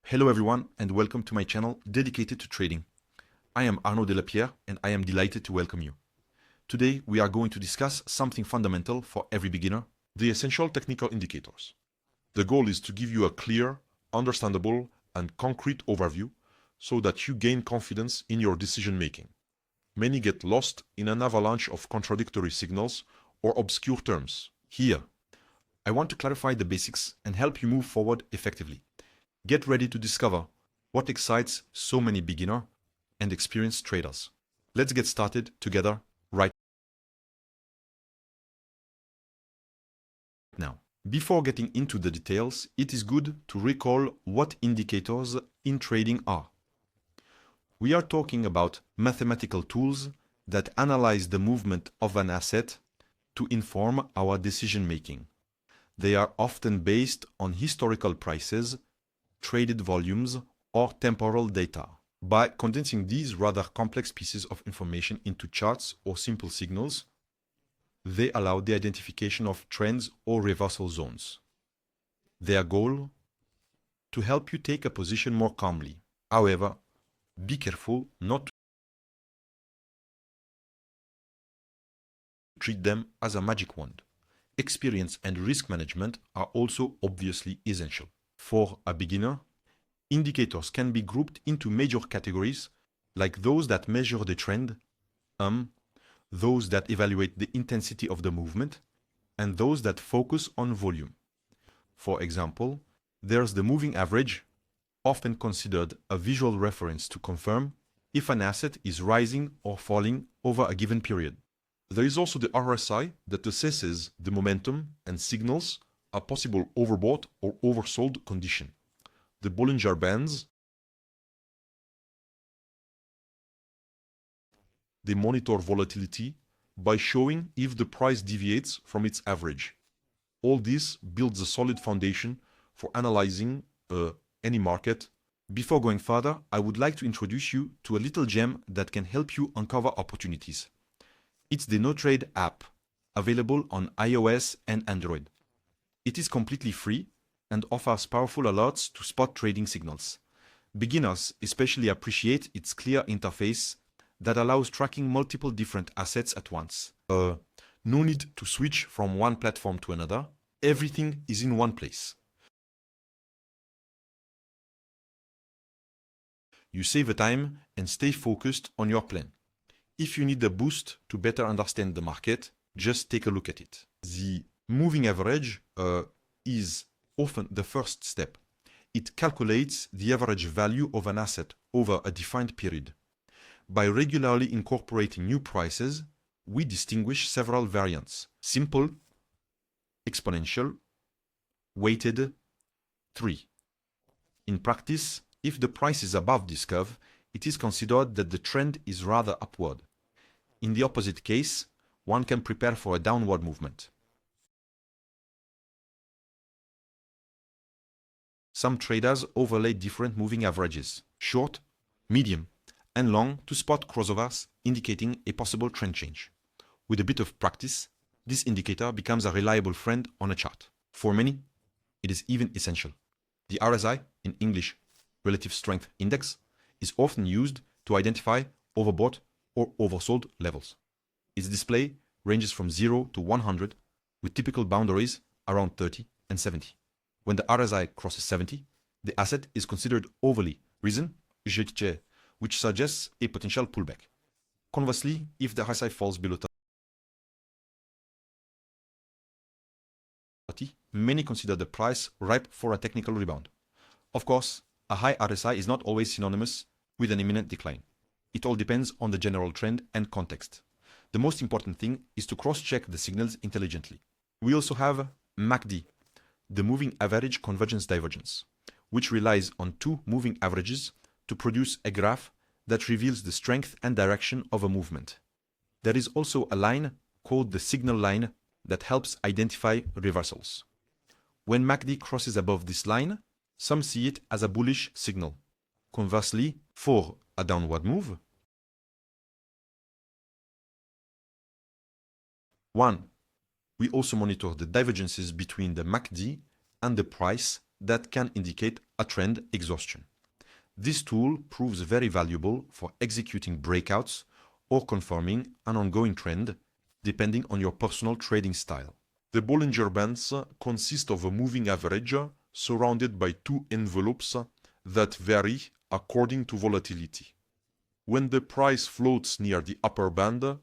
Hello everyone and welcome to my channel dedicated to trading. I am Arnaud De Lapierre and I am delighted to welcome you. Today we are going to discuss something fundamental for every beginner, the essential technical indicators. The goal is to give you a clear, understandable and concrete overview so that you gain confidence in your decision making. Many get lost in an avalanche of contradictory signals or obscure terms. Here, I want to clarify the basics and help you move forward effectively. Get ready to discover what excites so many beginner and experienced traders. Let's get started together right now. Before getting into the details, it is good to recall what indicators in trading are. We are talking about mathematical tools that analyze the movement of an asset to inform our decision making. They are often based on historical prices, traded volumes, or temporal data. By condensing these rather complex pieces of information into charts or simple signals, they allow the identification of trends or reversal zones. Their goal? To help you take a position more calmly. However, be careful not to treat them as a magic wand. Experience and risk management are also obviously essential. For a beginner, indicators can be grouped into major categories, like those that measure the trend, those that evaluate the intensity of the movement, and those that focus on volume. For example, there's the moving average, often considered a visual reference to confirm if an asset is rising or falling over a given period. There is also the RSI that assesses the momentum and signals a possible overbought or oversold condition. The Bollinger bands, they monitor volatility by showing if the price deviates from its average. All this builds a solid foundation for analyzing any market. Before going further, I would like to introduce you to a little gem that can help you uncover opportunities. It's the Notrade app, available on iOS and Android. It is completely free and offers powerful alerts to spot trading signals. Beginners especially appreciate its clear interface that allows tracking multiple different assets at once. No need to switch from one platform to another. Everything is in one place. You save the time and stay focused on your plan. If you need a boost to better understand the market, just take a look at it. The moving average is often the first step. It calculates the average value of an asset over a defined period. By regularly incorporating new prices, we distinguish several variants: simple, exponential, weighted, 3. In practice, if the price is above this curve, it is considered that the trend is rather upward. In the opposite case, one can prepare for a downward movement. Some traders overlay different moving averages, short, medium, and long, to spot crossovers indicating a possible trend change. With a bit of practice, this indicator becomes a reliable friend on a chart. For many, it is even essential. The RSI, in English, Relative Strength Index, is often used to identify overbought or oversold levels. Its display ranges from 0 to 100, with typical boundaries around 30 and 70. When the RSI crosses 70, the asset is considered overly risen, which suggests a potential pullback. Conversely, if the RSI falls below 30, many consider the price ripe for a technical rebound. Of course, a high RSI is not always synonymous with an imminent decline. It all depends on the general trend and context. The most important thing is to cross-check the signals intelligently. We also have MACD, the moving average convergence divergence, which relies on two moving averages to produce a graph that reveals the strength and direction of a movement. There is also a line called the signal line that helps identify reversals. When MACD crosses above this line, some see it as a bullish signal. Conversely, for a downward move, 1. We also monitor the divergences between the MACD and the price that can indicate a trend exhaustion. This tool proves very valuable for executing breakouts or confirming an ongoing trend, depending on your personal trading style. The Bollinger Bands consist of a moving average surrounded by two envelopes that vary according to volatility. When the price floats near the upper band,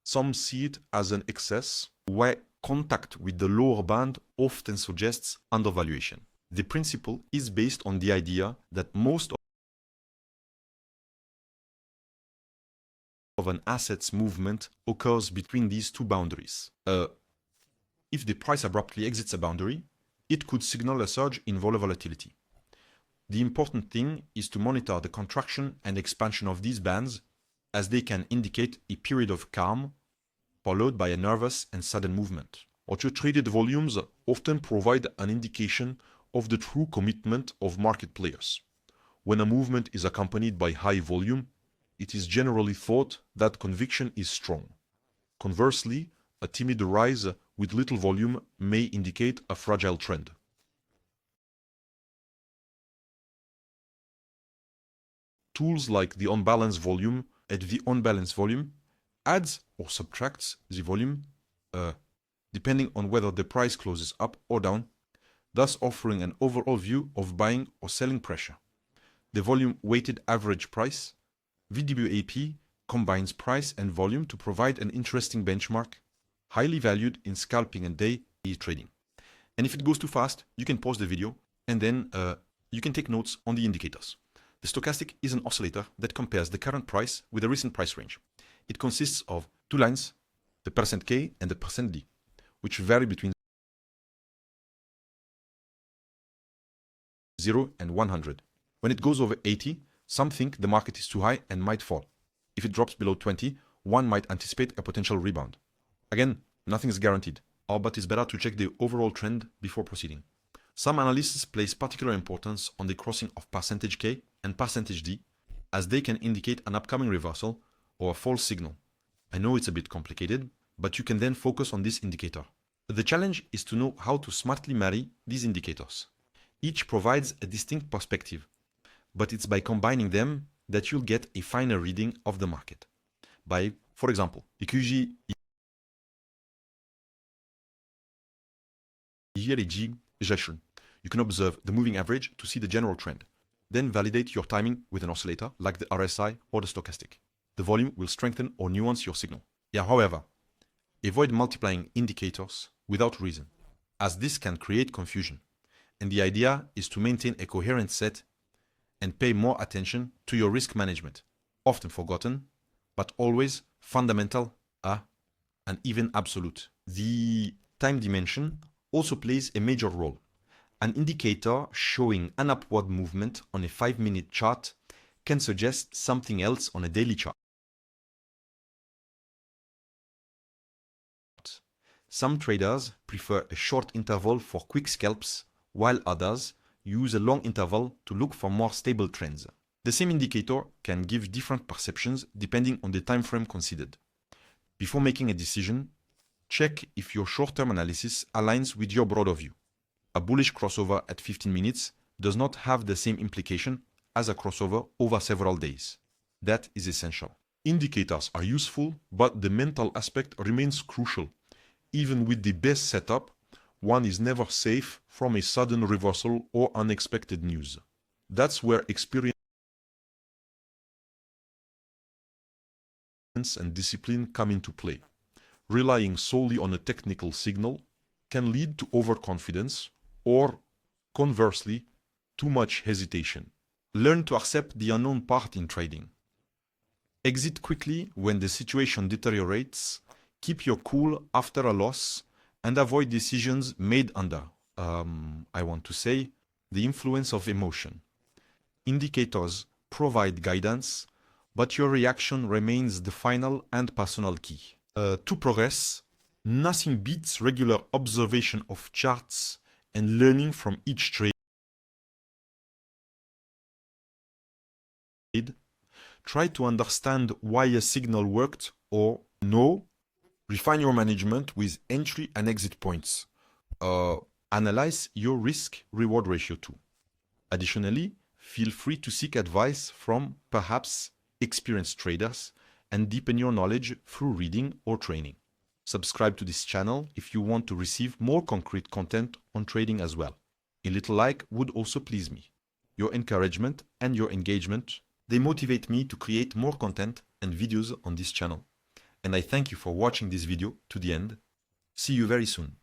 some see it as an excess, where contact with the lower band often suggests undervaluation. The principle is based on the idea that most of an asset's movement occurs between these two boundaries. If the price abruptly exits a boundary, it could signal a surge in volatility. The important thing is to monitor the contraction and expansion of these bands, as they can indicate a period of calm followed by a nervous and sudden movement. Auto-traded volumes often provide an indication of the true commitment of market players. When a movement is accompanied by high volume, it is generally thought that conviction is strong. Conversely, a timid rise with little volume may indicate a fragile trend. Tools like the unbalanced volume and the unbalanced volume adds or subtracts the volume depending on whether the price closes up or down, thus offering an overall view of buying or selling pressure. The volume weighted average price, VWAP, combines price and volume to provide an interesting benchmark, highly valued in scalping and day trading. And if it goes too fast, you can pause the video and then you can take notes on the indicators. The stochastic is an oscillator that compares the current price with the recent price range. It consists of two lines, the %K and the %D, which vary between 0 and 100. When it goes over 80, some think the market is too high and might fall. If it drops below 20, one might anticipate a potential rebound. Again, nothing is guaranteed, but it's better to check the overall trend before proceeding. Some analysts place particular importance on the crossing of %K and %D, as they can indicate an upcoming reversal or a false signal. I know it's a bit complicated, but you can then focus on this indicator. The challenge is to know how to smartly marry these indicators. Each provides a distinct perspective, but it's by combining them that you'll get a finer reading of the market. By, for example, EQJ you can observe the moving average to see the general trend. Then validate your timing with an oscillator like the RSI or the stochastic. The volume will strengthen or nuance your signal. However, avoid multiplying indicators without reason, as this can create confusion. And the idea is to maintain a coherent set and pay more attention to your risk management, often forgotten, but always fundamental and even absolute. The time dimension also plays a major role. An indicator showing an upward movement on a 5-minute chart can suggest something else on a daily chart. Some traders prefer a short interval for quick scalps, while others use a long interval to look for more stable trends. The same indicator can give different perceptions depending on the time frame considered. Before making a decision, check if your short-term analysis aligns with your broader view. A bullish crossover at 15 minutes does not have the same implication as a crossover over several days. That is essential. Indicators are useful, but the mental aspect remains crucial. Even with the best setup, one is never safe from a sudden reversal or unexpected news. That's where experience and discipline come into play. Relying solely on a technical signal can lead to overconfidence or, conversely, too much hesitation. Learn to accept the unknown part in trading. Exit quickly when the situation deteriorates, keep your cool after a loss, and avoid decisions made under, the influence of emotion. Indicators provide guidance, but your reaction remains the final and personal key. To progress, nothing beats regular observation of charts and learning from each trade. Try to understand why a signal worked or no. Refine your management with entry and exit points. Analyze your risk-reward ratio too. Additionally, feel free to seek advice from perhaps experienced traders and deepen your knowledge through reading or training. Subscribe to this channel if you want to receive more concrete content on trading as well. A little like would also please me. Your encouragement and your engagement, they motivate me to create more content and videos on this channel. And I thank you for watching this video to the end. See you very soon.